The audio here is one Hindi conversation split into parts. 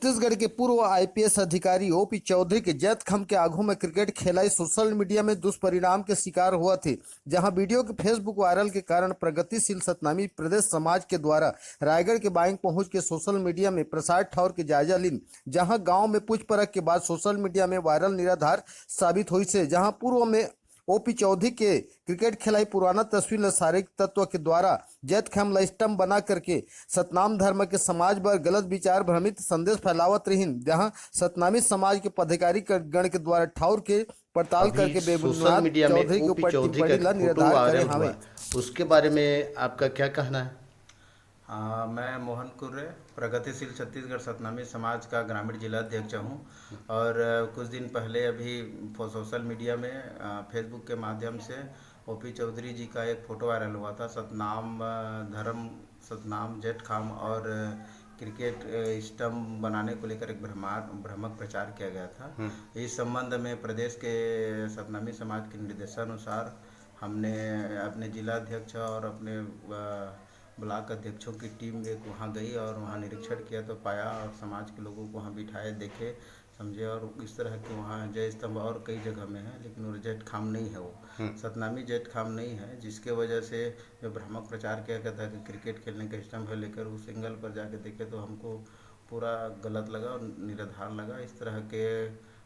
छत्तीसगढ़ के पूर्व आईपीएस अधिकारी ओपी चौधरी के जैत खम के आगू में क्रिकेट खेलाई सोशल मीडिया में दुष्परिणाम के शिकार हुआ थे। जहां वीडियो के फेसबुक वायरल के कारण प्रगतिशील सतनामी प्रदेश समाज के द्वारा रायगढ़ के बाइंग पहुंच के सोशल मीडिया में प्रसार ठौर के जायजा लीन। जहां गांव में पूछ परख के बाद सोशल मीडिया में वायरल निराधार साबित हुई से जहां पूर्व में ओपी चौधरी के क्रिकेट खिलाई पुराना तस्वीर ल शारीरिक तत्व के द्वारा जैत खम ल स्टम्प बना करके सतनाम धर्म के समाज पर गलत विचार भ्रमित संदेश फैलावत रहीन। जहां सतनामी समाज के पदाधिकारी गण के द्वारा ठाउर के पड़ताल अभी करके सोशल बेबुनियाद मीडिया में चौधरी के ओपी ऊपर चौधरी टिप्पणी का ला फोटो निराधार करे वायरल हुआ, हवे। उसके बारे में आपका क्या कहना है? मैं मोहन कुर्रे प्रगतिशील छत्तीसगढ़ सतनामी समाज का ग्रामीण जिला अध्यक्ष हूँ। और कुछ दिन पहले अभी सोशल मीडिया में फेसबुक के माध्यम से ओपी चौधरी जी का एक फ़ोटो वायरल हुआ था। सतनाम धर्म, सतनाम जेठ खाम और क्रिकेट स्टम्प बनाने को लेकर एक भ्रामक प्रचार किया गया था। इस संबंध में प्रदेश के सतनामी समाज के निर्देशानुसार हमने अपने जिला अध्यक्ष और अपने ब्लॉक अध्यक्षों की टीम एक वहाँ गई और वहाँ निरीक्षण किया तो पाया और समाज के लोगों को वहाँ बिठाए, देखे, समझे। और इस तरह के वहाँ जय स्तंभ और कई जगह में है, लेकिन वो जेठ खाम नहीं है, वो सतनामी जेठ खाम नहीं है। जिसके वजह से जो भ्रामक प्रचार किया गया था कि क्रिकेट खेलने का स्टम्प है, लेकर उस एंगल पर जाके देखे तो हमको पूरा गलत लगा और निराधार लगा। इस तरह के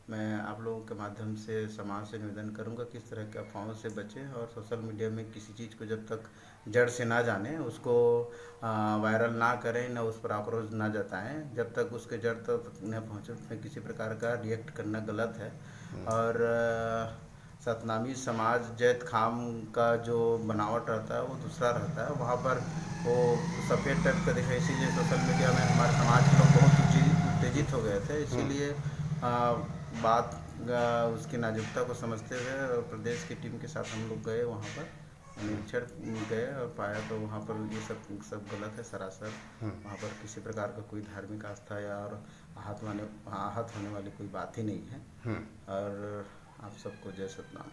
मैं आप लोगों के माध्यम से समाज से निवेदन करूंगा कि इस तरह के अफवाहों से बचें और सोशल मीडिया में किसी चीज़ को जब तक जड़ से ना जानें, उसको वायरल ना करें, न उस पर आक्रोश ना जताएं। जब तक उसके जड़ तक न पहुँचे उसमें किसी प्रकार का रिएक्ट करना गलत है। और सतनामी समाज जैत खाम का जो बनावट रहता है वो दूसरा रहता है। वहाँ पर वो सफ़ेद टाइप का दिखा, इसीलिए सोशल मीडिया में हमारे समाज के लोग बहुत उत्तेजित हो गए थे। इसीलिए बात उसकी नाजुकता को समझते हुए प्रदेश की टीम के साथ हम लोग गए, वहाँ पर निरीक्षण गए और पाया तो वहाँ पर ये सब गलत है सरासर। वहाँ पर किसी प्रकार का कोई धार्मिक आस्था या और आहत होने वाली कोई बात ही नहीं है। और आप सबको जय सतनाम।